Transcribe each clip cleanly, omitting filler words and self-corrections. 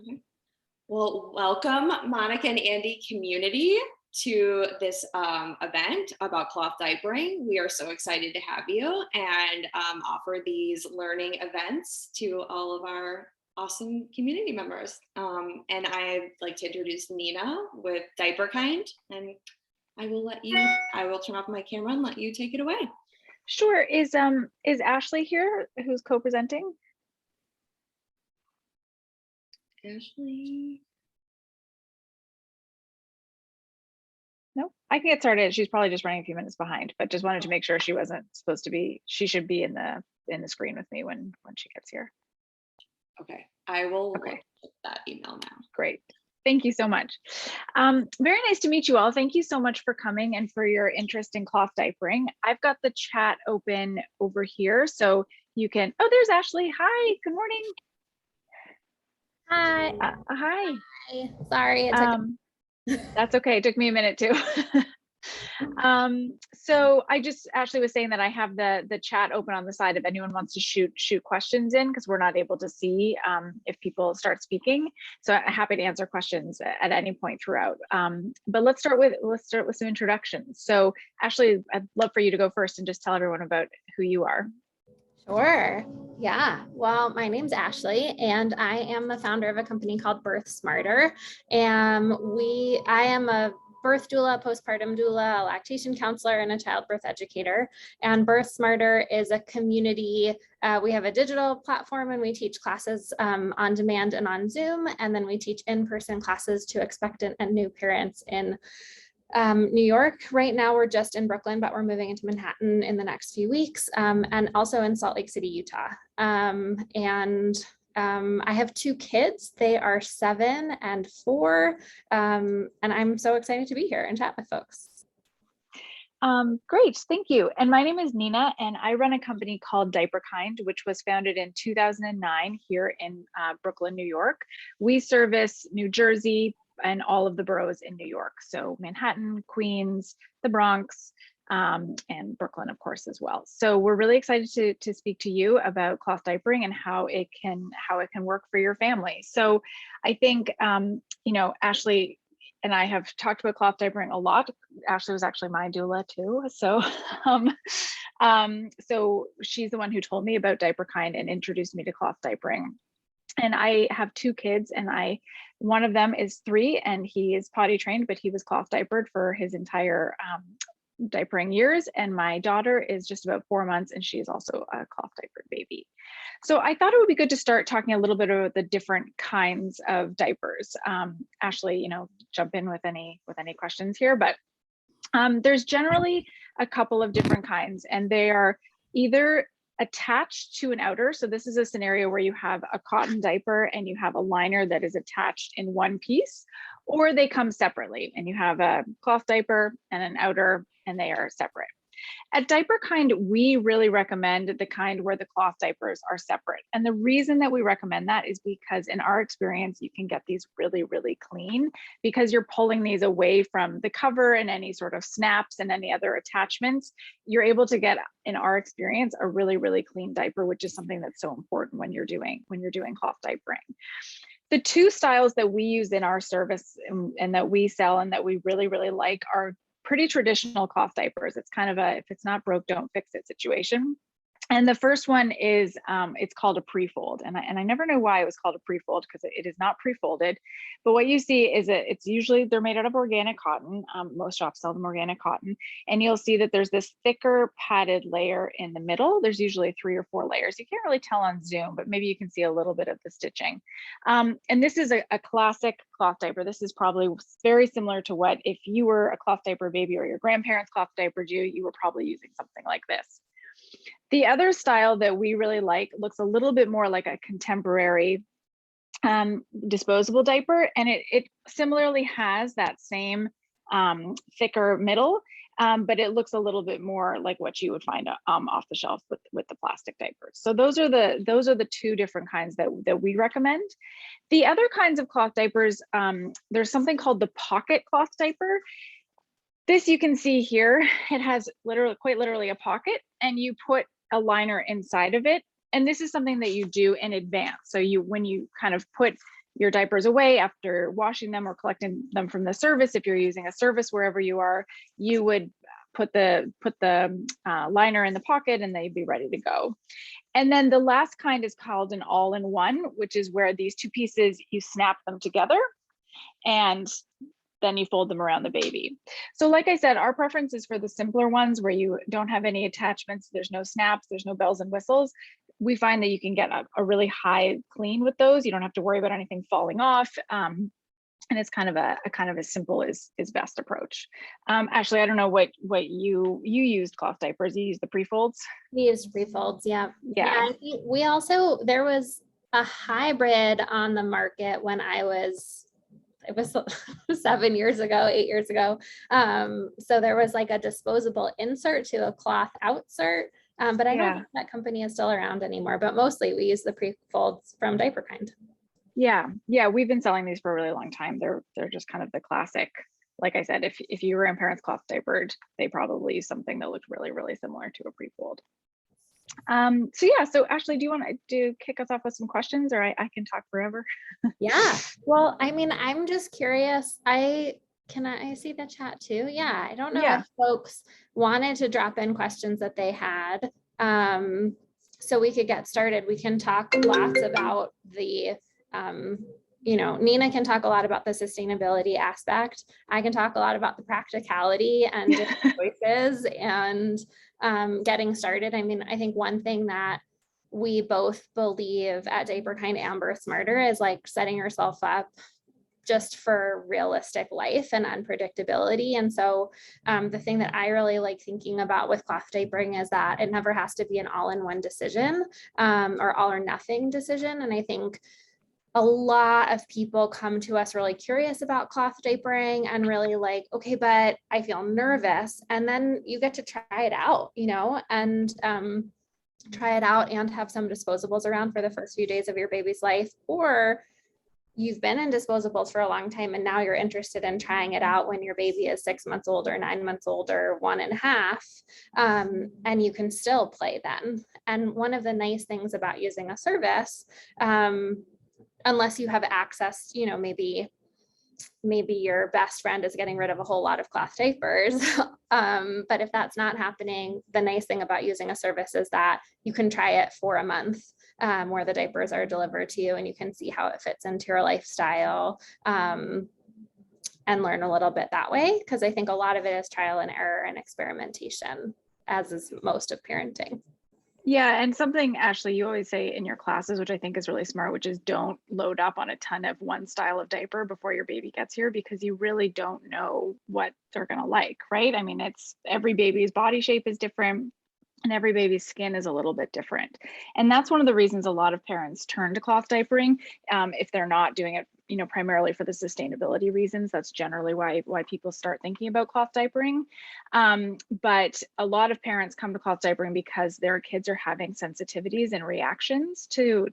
Okay. Well, welcome, Monica and Andy community, to this event about cloth diapering. We are so excited to have you and offer these learning events to all of our awesome community members. And I'd like to introduce Nina with Diaperkind, and I will turn off my camera and let you take it away. Sure. Is Ashely here, who's co-presenting? Ashely. No, I can get started. She's probably just running a few minutes behind, but just wanted to make sure she wasn't supposed to be. She should be in the screen with me when she gets here. Okay, I will look at that email now. Great. Thank you so much. Very nice to meet you all. Thank you so much for coming and for your interest in cloth diapering. I've got the chat open over here, so you can, oh, there's Ashely. Hi, good morning. Hi. Hi. Hi. Sorry. That's okay. It took me a minute too. So Ashely was saying that I have the chat open on the side if anyone wants to shoot questions in, because we're not able to see if people start speaking. So I'm happy to answer questions at any point throughout. But let's start with some introductions. So Ashely, I'd love for you to go first and just tell everyone about who you are. Sure. Yeah. Well, my name's Ashely, and I am the founder of a company called Birth Smarter. And I am a birth doula, postpartum doula, a lactation counselor, and a childbirth educator. And Birth Smarter is a community. We have a digital platform, and we teach classes on demand and on Zoom. And then we teach in-person classes to expectant and new parents in New York. Right now we're just in Brooklyn, but we're moving into Manhattan in the next few weeks, and also in Salt Lake City, Utah. I have two kids. They are 7 and 4, and I'm so excited to be here and chat with folks. Great, thank you. And my name is Nina, and I run a company called Diaperkind, which was founded in 2009 here in Brooklyn, New York. We service New Jersey and all of the boroughs in New York. So Manhattan, Queens, the Bronx, and Brooklyn, of course, as well. So we're really excited to speak to you about cloth diapering and how it can work for your family. So I think, Ashely and I have talked about cloth diapering a lot. Ashely was actually my doula too. So, so she's the one who told me about Diaperkind and introduced me to cloth diapering. And I have 2 kids, and one of them is 3, and he is potty trained, but he was cloth diapered for his entire diapering years. And my daughter is just about 4 months, and she is also a cloth diapered baby. So I thought it would be good to start talking a little bit about the different kinds of diapers. Ashely, jump in with any questions here, but there's generally a couple of different kinds, and they are either attached to an outer. So this is a scenario where you have a cotton diaper and you have a liner that is attached in one piece, or they come separately and you have a cloth diaper and an outer and they are separate. At Diaperkind, we really recommend the kind where the cloth diapers are separate. And the reason that we recommend that is because in our experience, you can get these really, really clean because you're pulling these away from the cover and any sort of snaps and any other attachments. You're able to get, in our experience, a really, really clean diaper, which is something that's so important when you're doing cloth diapering. The 2 styles that we use in our service and that we sell and that we really, really like are pretty traditional cloth diapers. It's kind of a, if it's not broke, don't fix it situation. And the first one is, it's called a pre-fold. And I never know why it was called a pre-fold, because it is not pre-folded. But what you see is that it's usually, they're made out of organic cotton. Most shops sell them organic cotton. And you'll see that there's this thicker padded layer in the middle. There's usually 3 or 4 layers. You can't really tell on Zoom, but maybe you can see a little bit of the stitching. And this is a classic cloth diaper. This is probably very similar to what, if you were a cloth diaper baby or your grandparents cloth diapered you, you were probably using something like this. The other style that we really like looks a little bit more like a contemporary disposable diaper, and it similarly has that same thicker middle, but it looks a little bit more like what you would find off the shelf with the plastic diapers. So those are the 2 different kinds that we recommend. The other kinds of cloth diapers, there's something called the pocket cloth diaper. This you can see here, it has quite literally a pocket, and you put a liner inside of it. And this is something that you do in advance. So when you kind of put your diapers away after washing them or collecting them from the service. If you're using a service wherever you are, you would put the liner in the pocket and they'd be ready to go. And then the last kind is called an all-in-one, which is where these two pieces, you snap them together and then you fold them around the baby. So like I said, our preference is for the simpler ones where you don't have any attachments, there's no snaps, there's no bells and whistles. We find that you can get a really high clean with those. You don't have to worry about anything falling off. And it's kind of a as simple as best approach. Ashely, I don't know what you used cloth diapers. You used the pre-folds? We used pre-folds, yeah. Yeah. I think we also, there was a hybrid on the market when it was 7 years ago, 8 years ago. So there was like a disposable insert to a cloth outsert. But I don't think that company is still around anymore, but mostly we use the pre-folds from Diaperkind. Yeah, we've been selling these for a really long time. They're just kind of the classic. Like I said, if your grandparents cloth diapered, they probably used something that looked really, really similar to a pre-fold. So Ashely, do you want to kick us off with some questions, or I can talk forever? Yeah, well, I mean, I'm just curious. Can I see the chat too? Yeah, I don't know if folks wanted to drop in questions that they had. So we could get started. We can talk lots about the, Nina can talk a lot about the sustainability aspect. I can talk a lot about the practicality and different choices and getting started. I mean, I think one thing that we both believe at Diaperkind and Birth Smarter is like setting yourself up just for realistic life and unpredictability. And so the thing that I really like thinking about with cloth diapering is that it never has to be an all-in-one decision or all or nothing decision. And I think a lot of people come to us really curious about cloth diapering and really like, okay, but I feel nervous. And then you get to try it out, and try it out and have some disposables around for the first few days of your baby's life, or you've been in disposables for a long time and now you're interested in trying it out when your baby is 6 months old or 9 months old or 1.5, and you can still play then. And one of the nice things about using a service, unless you have access, maybe your best friend is getting rid of a whole lot of cloth diapers. But if that's not happening, the nice thing about using a service is that you can try it for a month where the diapers are delivered to you and you can see how it fits into your lifestyle and learn a little bit that way. Because I think a lot of it is trial and error and experimentation, as is most of parenting. Yeah, and something, Ashely, you always say in your classes, which I think is really smart, which is don't load up on a ton of one style of diaper before your baby gets here, because you really don't know what they're going to like, right? I mean, every baby's body shape is different and every baby's skin is a little bit different. And that's one of the reasons a lot of parents turn to cloth diapering if they're not doing it, primarily for the sustainability reasons. That's generally why people start thinking about cloth diapering. But a lot of parents come to cloth diapering because their kids are having sensitivities and reactions to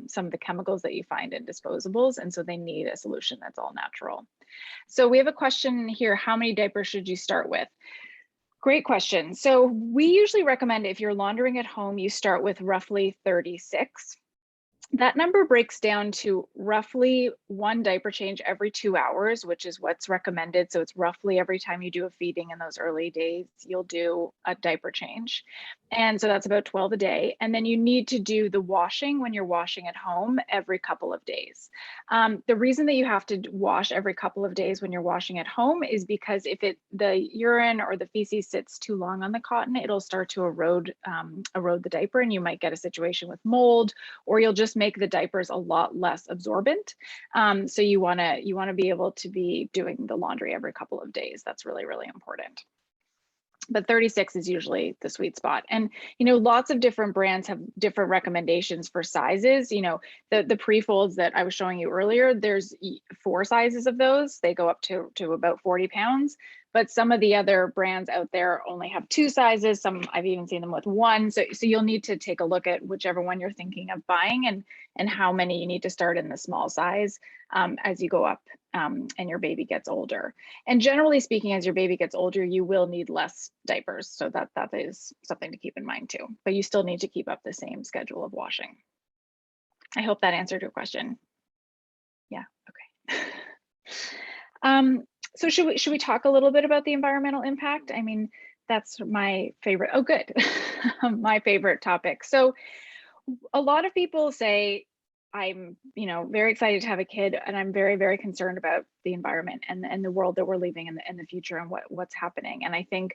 some of the chemicals that you find in disposables. And so they need a solution that's all natural. So we have a question here: how many diapers should you start with? Great question. So we usually recommend, if you're laundering at home, you start with roughly 36. That number breaks down to roughly 1 diaper change every 2 hours, which is what's recommended. So it's roughly every time you do a feeding in those early days, you'll do a diaper change. And so that's about 12 a day. And then you need to do the washing when you're washing at home every couple of days. The reason that you have to wash every couple of days when you're washing at home is because if the urine or the feces sits too long on the cotton, it'll start to erode the diaper, and you might get a situation with mold, or you'll just make the diapers a lot less absorbent. So you want to be able to be doing the laundry every couple of days. That's really, really important. But 36 is usually the sweet spot. And, lots of different brands have different recommendations for sizes. The pre-folds that I was showing you earlier, there's 4 sizes of those. They go up to about 40 pounds. But some of the other brands out there only have 2 sizes. Some, I've even seen them with 1. So you'll need to take a look at whichever one you're thinking of buying and how many you need to start in the small size as you go up and your baby gets older. And generally speaking, as your baby gets older, you will need less diapers. So that is something to keep in mind too. But you still need to keep up the same schedule of washing. I hope that answered your question. So should we talk a little bit about the environmental impact? I mean, that's my favorite. Oh, good. My favorite topic. So a lot of people say, I'm, very excited to have a kid, and I'm very, very concerned about the environment and the world that we're leaving in the future and what's happening. And I think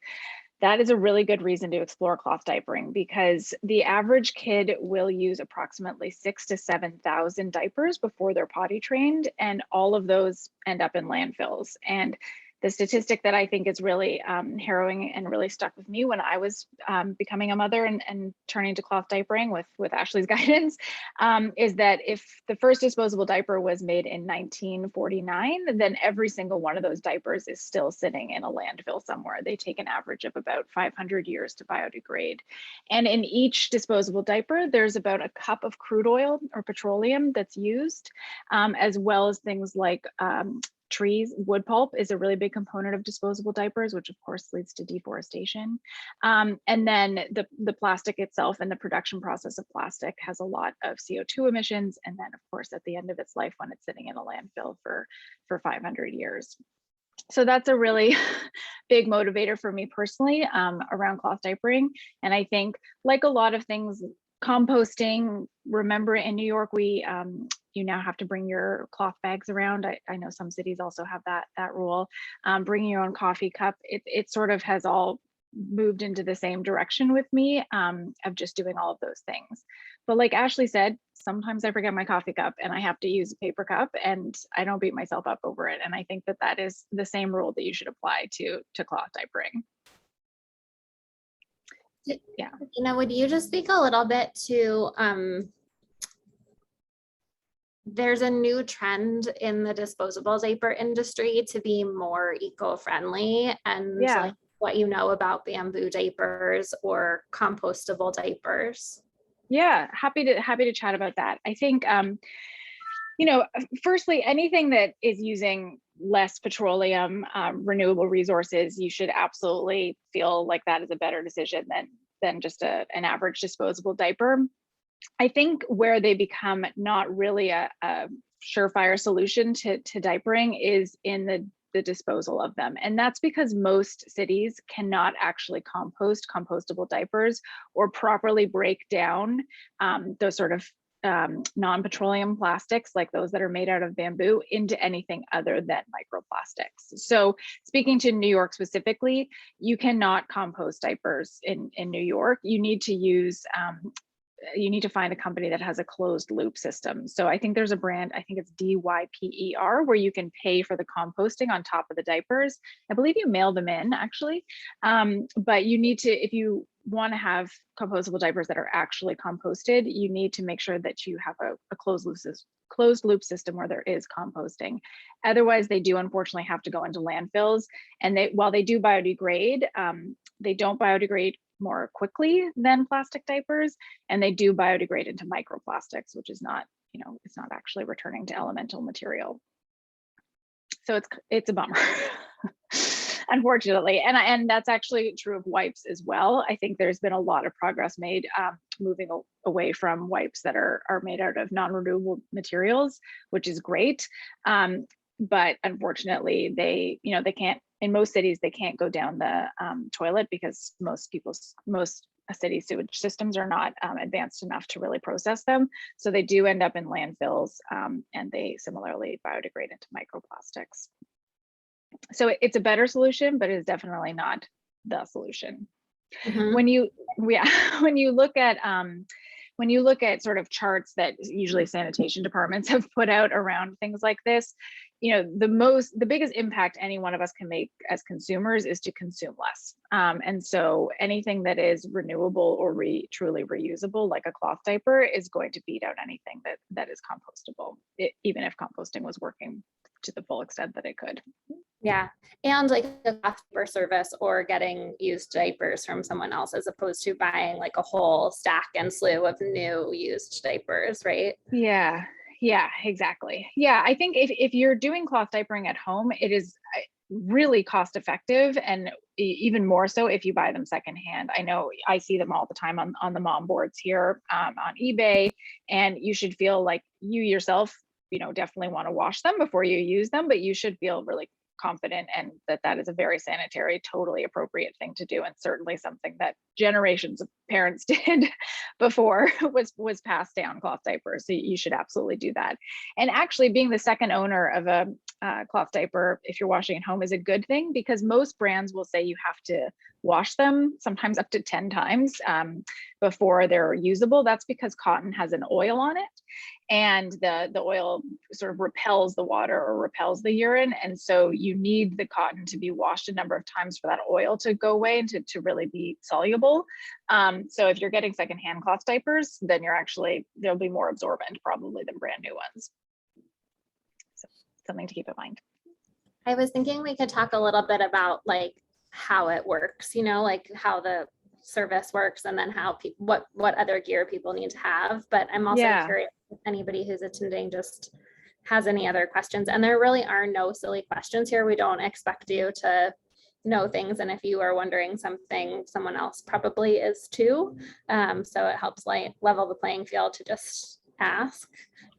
that is a really good reason to explore cloth diapering, because the average kid will use approximately 6,000 to 7,000 diapers before they're potty trained, and all of those end up in landfills. And the statistic that I think is really harrowing and really stuck with me when I was becoming a mother and turning to cloth diapering with Ashely's guidance is that if the first disposable diaper was made in 1949, then every single one of those diapers is still sitting in a landfill somewhere. They take an average of about 500 years to biodegrade. And in each disposable diaper, there's about a cup of crude oil or petroleum that's used, as well as things like trees. Wood pulp is a really big component of disposable diapers, which of course leads to deforestation. And then the plastic itself and the production process of plastic has a lot of CO2 emissions. And then of course, at the end of its life, when it's sitting in a landfill for 500 years. So that's a really big motivator for me personally around cloth diapering. And I think, like a lot of things, composting, remember in New York, you now have to bring your cloth bags around. I know some cities also have that rule. Bringing your own coffee cup, it sort of has all moved into the same direction with me of just doing all of those things. But like Ashely said, sometimes I forget my coffee cup and I have to use a paper cup, and I don't beat myself up over it. And I think that is the same rule that you should apply to cloth diapering. Yeah. Would you just speak a little bit to, there's a new trend in the disposable diaper industry to be more eco-friendly, and like what you know about bamboo diapers or compostable diapers. Yeah, happy to chat about that. I think, firstly, anything that is using less petroleum, renewable resources, you should absolutely feel like that is a better decision than just an average disposable diaper. I think where they become not really a surefire solution to diapering is in the disposal of them. And that's because most cities cannot actually compost compostable diapers or properly break down those sort of non-petroleum plastics, like those that are made out of bamboo, into anything other than microplastics. So speaking to New York specifically, you cannot compost diapers in New York. You need to use you need to find a company that has a closed loop system. So I think there's a brand, I think it's Diaper, where you can pay for the composting on top of the diapers. I believe you mail them in actually, but you need to, if you want to have compostable diapers that are actually composted, you need to make sure that you have a closed loop system where there is composting. Otherwise, they do unfortunately have to go into landfills. And while they do biodegrade, they don't biodegrade more quickly than plastic diapers, and they do biodegrade into microplastics, which is not, it's not actually returning to elemental material. So it's a bummer. Unfortunately, and that's actually true of wipes as well. I think there's been a lot of progress made moving away from wipes that are made out of non-renewable materials, which is great. But unfortunately, they can't, in most cities, they can't go down the toilet because most city sewage systems are not advanced enough to really process them. So they do end up in landfills, and they similarly biodegrade into microplastics. So it's a better solution, but it is definitely not the solution. Mm-hmm. When you look at sort of charts that usually sanitation departments have put out around things like this, the biggest impact any one of us can make as consumers is to consume less. And so anything that is renewable or truly reusable, like a cloth diaper, is going to beat out anything that is compostable, even if composting was working to the full extent that it could. Yeah, and like a cloth diaper service or getting used diapers from someone else, as opposed to buying like a whole stack and slew of new used diapers, right? Yeah, exactly. Yeah, I think if you're doing cloth diapering at home, it is really cost effective, and even more so if you buy them secondhand. I know I see them all the time on the mom boards here on eBay, and you should feel like you yourself definitely want to wash them before you use them, but you should feel really confident and that is a very sanitary, totally appropriate thing to do, and certainly something that generations of parents did before was passed down, cloth diapers. So you should absolutely do that. And actually, being the second owner of a cloth diaper, if you're washing at home, is a good thing, because most brands will say you have to wash them sometimes up to 10 times before they're usable. That's because cotton has an oil on it, and the oil sort of repels the water or repels the urine. And so you need the cotton to be washed a number of times for that oil to go away and to really be soluble. So if you're getting secondhand cloth diapers, then they'll be more absorbent probably than brand new ones. So something to keep in mind. I was thinking we could talk a little bit about like how it works, like how the service works, and then how what other gear people need to have. But I'm also curious if anybody who's attending just has any other questions. And there really are no silly questions here. We don't expect you to know things, and if you are wondering something, someone else probably is too. So it helps level the playing field to just ask.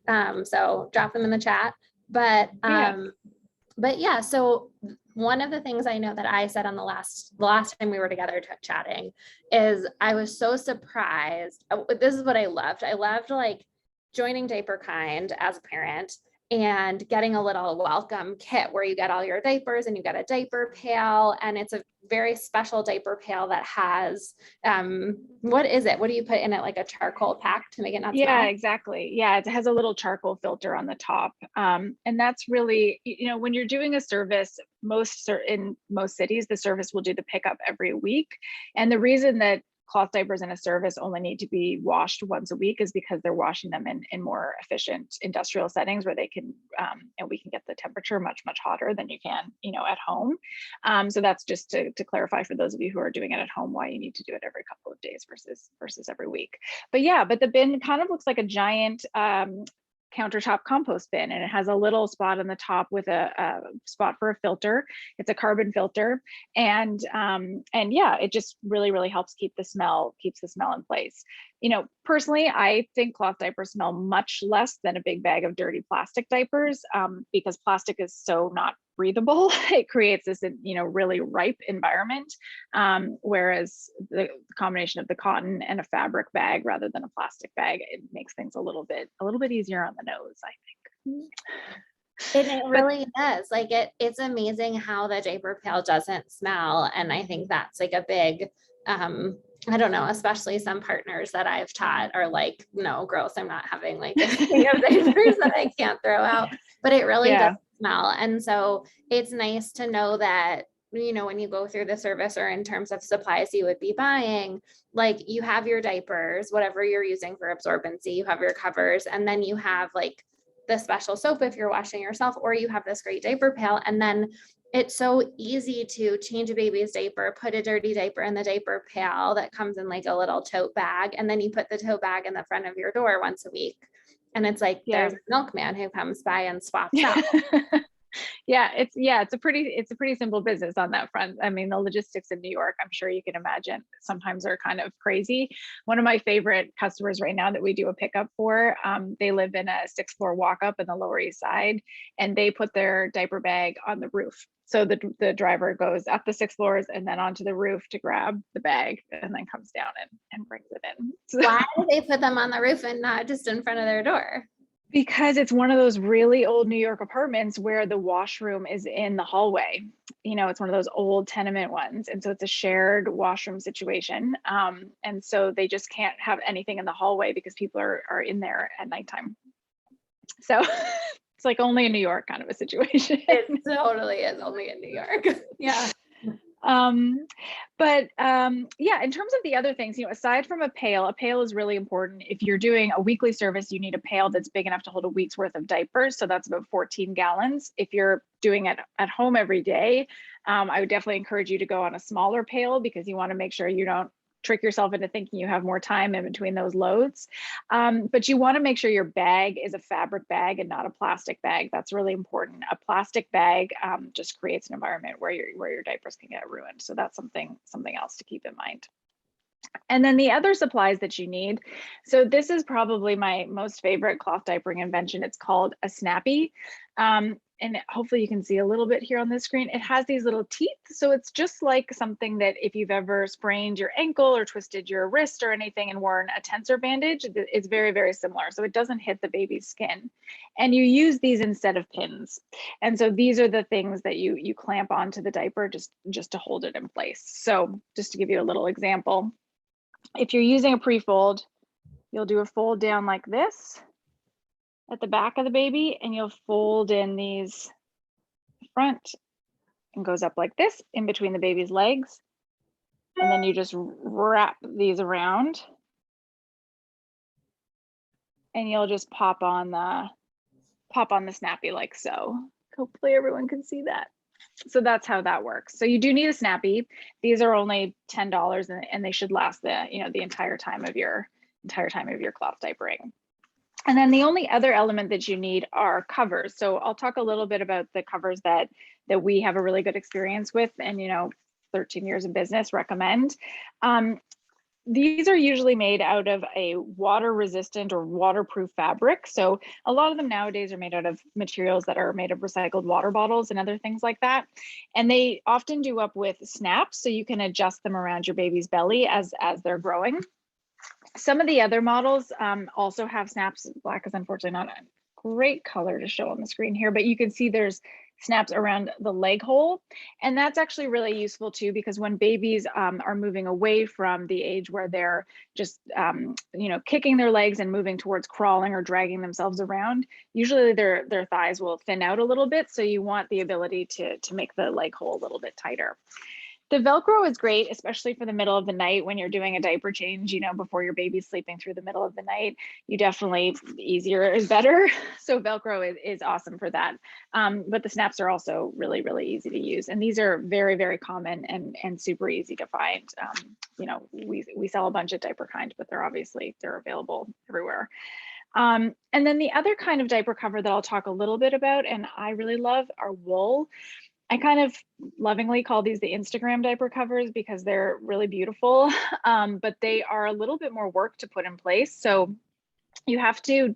So drop them in the chat. But yeah, so one of the things I know that I said on the last time we were together chatting is I was so surprised. This is what I loved. I loved like joining Diaperkind as a parent and getting a little welcome kit where you get all your diapers and you get a diaper pail, and it's a very special diaper pail that has what is it? What do you put in it? Like a charcoal pack to make it not smell? Yeah, exactly. Yeah, it has a little charcoal filter on the top. And that's really, when you're doing a service, in most cities, the service will do the pickup every week. And the reason that cloth diapers in a service only need to be washed once a week is because they're washing them in more efficient industrial settings where they can, and we can get the temperature much hotter than you can, at home. So that's just to clarify for those of you who are doing it at home, why you need to do it every couple of days versus every week. But the bin kind of looks like a giant countertop compost bin, and it has a little spot on the top with a spot for a filter. It's a carbon filter, and yeah, it just really helps keeps the smell in place. Personally, I think cloth diapers smell much less than a big bag of dirty plastic diapers, because plastic is so not breathable. It creates this, really ripe environment, whereas the combination of the cotton and a fabric bag rather than a plastic bag, it makes things a little bit easier on the nose, I think. It really does. Like it's amazing how the diaper pail doesn't smell, and I think that's like a big I don't know, especially some partners that I've taught are like, no, gross, I'm not having like this thing of diapers that I can't throw out, but it really does smell. And so it's nice to know that, when you go through the service or in terms of supplies you would be buying, like you have your diapers, whatever you're using for absorbency, you have your covers, and then you have like the special soap if you're washing yourself, or you have this great diaper pail. And then it's so easy to change a baby's diaper, put a dirty diaper in the diaper pail that comes in like a little tote bag. And then you put the tote bag in the front of your door once a week. And it's like, there's a milkman who comes by and swaps out. It's a pretty simple business on that front. I mean, the logistics in New York, I'm sure you can imagine, sometimes are kind of crazy. One of my favorite customers right now that we do a pickup for, they live in a 6th floor walk up in the Lower East Side, and they put their diaper bag on the roof. So the driver goes up the 6 floors and then onto the roof to grab the bag, and then comes down and brings it in. So, why do they put them on the roof and not just in front of their door? Because it's one of those really old New York apartments where the washroom is in the hallway. It's one of those old tenement ones. And so it's a shared washroom situation. And so they just can't have anything in the hallway because people are in there at nighttime. So it's like only in New York kind of a situation. It totally is only in New York. Yeah. In terms of the other things, aside from a pail is really important. If you're doing a weekly service, you need a pail that's big enough to hold a week's worth of diapers. So that's about 14 gallons. If you're doing it at home every day, I would definitely encourage you to go on a smaller pail, because you want to make sure you don't trick yourself into thinking you have more time in between those loads. But you want to make sure your bag is a fabric bag and not a plastic bag. That's really important. A plastic bag just creates an environment where your diapers can get ruined. So that's something else to keep in mind. And then the other supplies that you need. So this is probably my most favorite cloth diapering invention. It's called a Snappy. And hopefully you can see a little bit here on the screen. It has these little teeth. So it's just like something that if you've ever sprained your ankle or twisted your wrist or anything and worn a tensor bandage, it's very, very similar. So it doesn't hit the baby's skin. And you use these instead of pins. And so these are the things that you clamp onto the diaper just to hold it in place. So just to give you a little example, if you're using a pre-fold, you'll do a fold down like this at the back of the baby, and you'll fold in these front and goes up like this in between the baby's legs. And then you just wrap these around and you'll just pop on the Snappy like so. Hopefully everyone can see that. So that's how that works. So you do need a Snappy. These are only $10 and they should last the entire time of your cloth diapering. And then the only other element that you need are covers. So I'll talk a little bit about the covers that we have a really good experience with, and 13 years of business recommend. These are usually made out of a water resistant or waterproof fabric. So a lot of them nowadays are made out of materials that are made of recycled water bottles and other things like that. And they often do up with snaps, so you can adjust them around your baby's belly as they're growing. Some of the other models also have snaps. Black is unfortunately not a great color to show on the screen here, but you can see there's snaps around the leg hole. And that's actually really useful too, because when babies are moving away from the age where they're just, kicking their legs and moving towards crawling or dragging themselves around, usually their thighs will thin out a little bit. So you want the ability to make the leg hole a little bit tighter. The Velcro is great, especially for the middle of the night when you're doing a diaper change, before your baby's sleeping through the middle of the night. You definitely, easier is better. So Velcro is awesome for that. But the snaps are also really, really easy to use. And these are very, very common and super easy to find. We sell a bunch of Diaperkind, but they're available everywhere. And then the other kind of diaper cover that I'll talk a little bit about, and I really love, are wool. I kind of lovingly call these the Instagram diaper covers because they're really beautiful, but they are a little bit more work to put in place. So you have to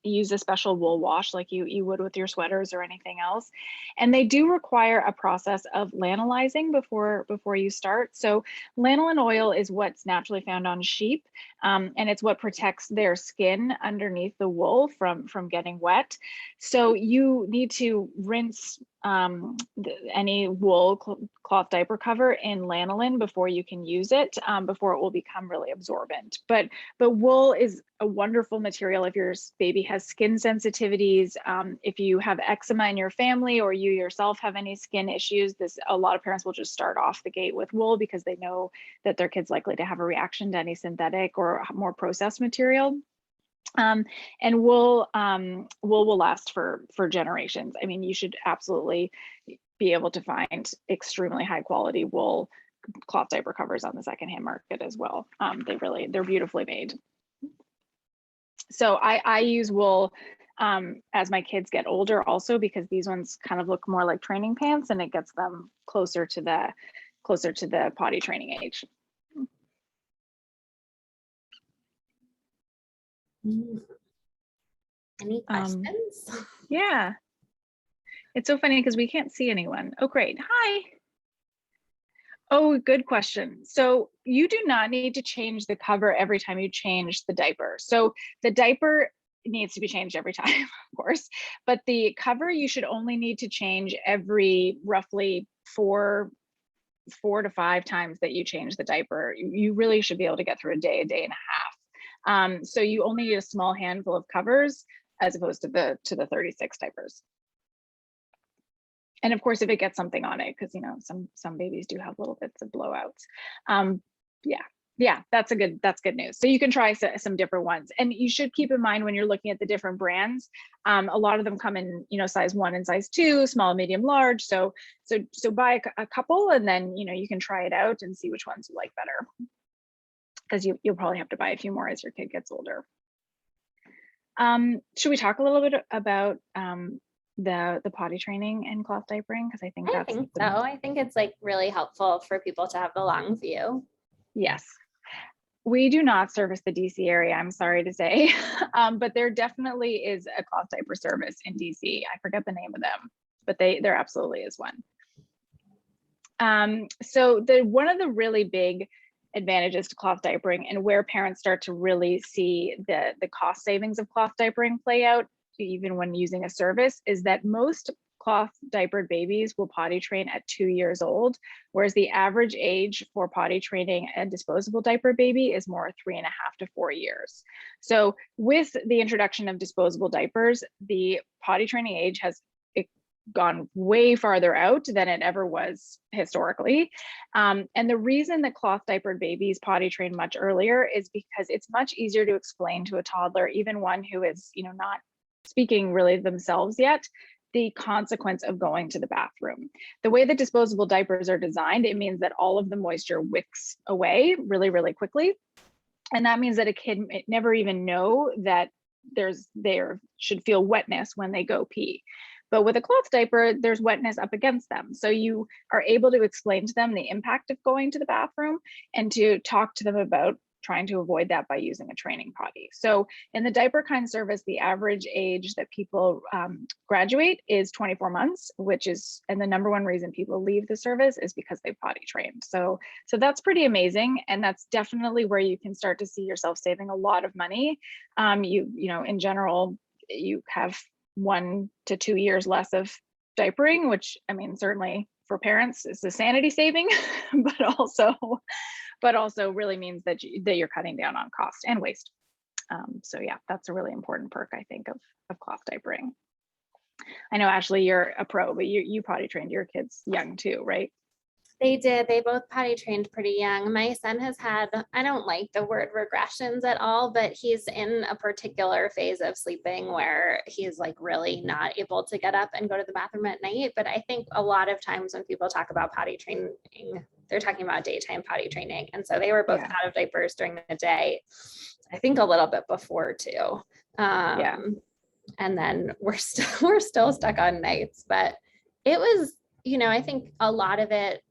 use a special wool wash like you would with your sweaters or anything else. And they do require a process of lanolizing before you start. So lanolin oil is what's naturally found on sheep, and it's what protects their skin underneath the wool from getting wet. So you need to rinse any wool cloth diaper cover in lanolin before you can use it, before it will become really absorbent. But wool is a wonderful material if your baby has skin sensitivities, if you have eczema in your family or you yourself have any skin issues. A lot of parents will just start off the gate with wool because they know that their kid's likely to have a reaction to any synthetic or more processed material. And wool will last for generations. I mean, you should absolutely be able to find extremely high quality wool cloth diaper covers on the secondhand market as well. They're beautifully made. So I use wool as my kids get older also, because these ones kind of look more like training pants and it gets them closer to the potty training age. Any questions? Yeah. It's so funny because we can't see anyone. Oh, great. Hi. Oh, good question. So you do not need to change the cover every time you change the diaper. So the diaper needs to be changed every time, of course, but the cover you should only need to change every roughly four to five times that you change the diaper. You really should be able to get through a day and a half. So you only need a small handful of covers as opposed to the 36 diapers. And of course, if it gets something on it, because some babies do have little bits of blowouts. Yeah, that's good news. So you can try some different ones, and you should keep in mind when you're looking at the different brands. A lot of them come in size 1 and size 2, small, medium, large. So buy a couple, and then you can try it out and see which ones you like better, because you'll probably have to buy a few more as your kid gets older. Should we talk a little bit about the potty training and cloth diapering? Because I think so. I think it's really helpful for people to have the long view. Yes. We do not service the DC area, I'm sorry to say, but there definitely is a cloth diaper service in DC. I forget the name of them, but there absolutely is one. So one of the really big advantages to cloth diapering, and where parents start to really see the cost savings of cloth diapering play out, even when using a service, is that most cloth diapered babies will potty train at 2 years old, whereas the average age for potty training a disposable diaper baby is more 3.5 to 4 years. So with the introduction of disposable diapers, the potty training age has gone way farther out than it ever was historically. And the reason that cloth diapered babies potty train much earlier is because it's much easier to explain to a toddler, even one who is, not speaking really themselves yet, the consequence of going to the bathroom. The way that disposable diapers are designed, it means that all of the moisture wicks away really, really quickly. And that means that a kid may never even know that they should feel wetness when they go pee. But with a cloth diaper, there's wetness up against them. So you are able to explain to them the impact of going to the bathroom and to talk to them about trying to avoid that by using a training potty. So in the Diaperkind service, the average age that people graduate is 24 months, and the number one reason people leave the service is because they potty trained. So that's pretty amazing. And that's definitely where you can start to see yourself saving a lot of money. In general, you have 1 to 2 years less of diapering, which certainly for parents is a sanity saving, but also really means that you're cutting down on cost and waste. So yeah, that's a really important perk, I think, of cloth diapering. I know, Ashely, you're a pro, but you potty trained your kids young too, right? They did. They both potty trained pretty young. My son has had, I don't like the word regressions at all, but he's in a particular phase of sleeping where he's like really not able to get up and go to the bathroom at night. But I think a lot of times when people talk about potty training, they're talking about daytime potty training. And so they were both out of diapers during the day, I think a little bit before too. And then we're still stuck on nights, but it was, I think a lot of it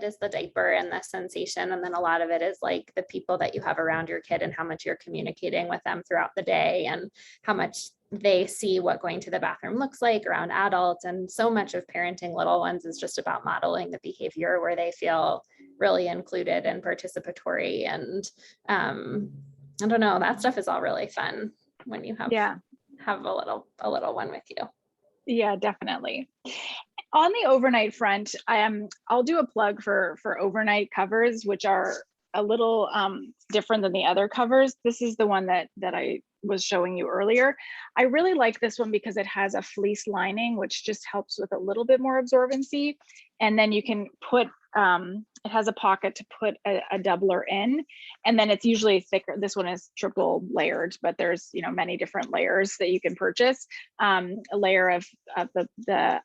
is the diaper and the sensation. And then a lot of it is like the people that you have around your kid and how much you're communicating with them throughout the day and how much they see what going to the bathroom looks like around adults. And so much of parenting little ones is just about modeling the behavior where they feel really included and participatory. And I don't know, that stuff is all really fun when you have a little one with you. Yeah, definitely. On the overnight front, I'll do a plug for overnight covers, which are a little different than the other covers. This is the one that I was showing you earlier. I really like this one because it has a fleece lining, which just helps with a little bit more absorbency. And then you can put, it has a pocket to put a doubler in, and then it's usually thicker. This one is triple layered, but there's many different layers that you can purchase. A layer of the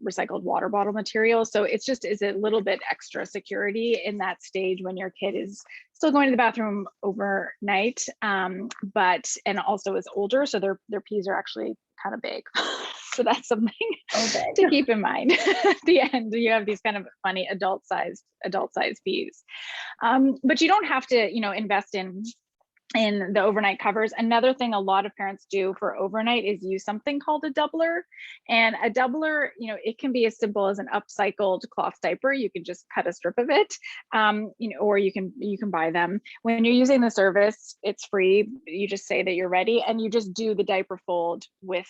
recycled water bottle material. So it's a little bit extra security in that stage when your kid is still going to the bathroom overnight, and also is older, so their pees are actually kind of big. So that's something to keep in mind. At the end, you have these kind of funny adult-sized pees, but you don't have to, invest in the overnight covers. Another thing a lot of parents do for overnight is use something called a doubler. And a doubler, it can be as simple as an upcycled cloth diaper. You can just cut a strip of it, or you can buy them. When you're using the service, it's free. You just say that you're ready, and you just do the diaper fold with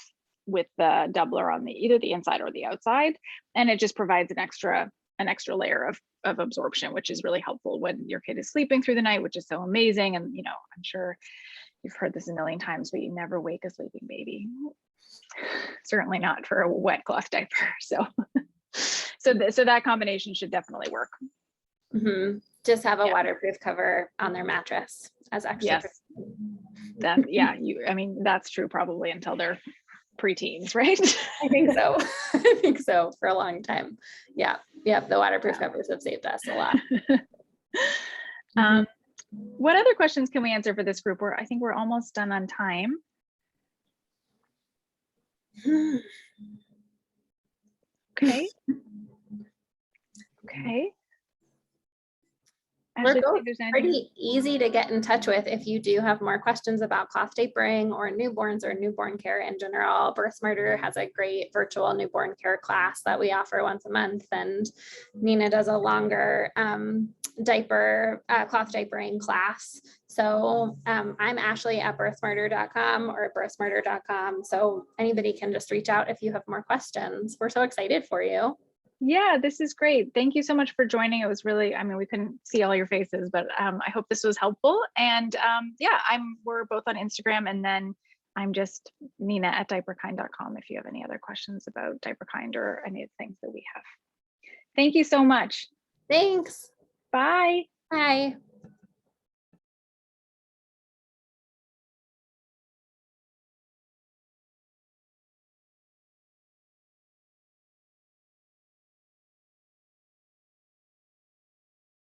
the doubler on either the inside or the outside, and it just provides an extra layer of absorption, which is really helpful when your kid is sleeping through the night, which is so amazing. And I'm sure you've heard this a million times, but you never wake a sleeping baby. Certainly not for a wet cloth diaper. So that combination should definitely work. Mm-hmm. Just have a waterproof cover on their mattress as actually. Yes. That's true probably until they're preteens, right? I think so. I think so for a long time. Yeah. The waterproof covers have saved us a lot. What other questions can we answer for this group? I think we're almost done on time. Okay. We're Ashely, both if there's anything. pretty easy to get in touch with if you do have more questions about cloth diapering or newborns or newborn care in general. Birth Smarter has a great virtual newborn care class that we offer once a month, and Nina does a longer cloth diapering class. So I'm Ashely at birthsmarter.com or birthsmarter.com. So anybody can just reach out if you have more questions. We're so excited for you. Yeah, this is great. Thank you so much for joining. It was really, I mean, we couldn't see all your faces, but I hope this was helpful. And yeah, we're both on Instagram, and then I'm just Nina at diaperkind.com if you have any other questions about Diaperkind or any of the things that we have. Thank you so much. Thanks. Bye. Bye.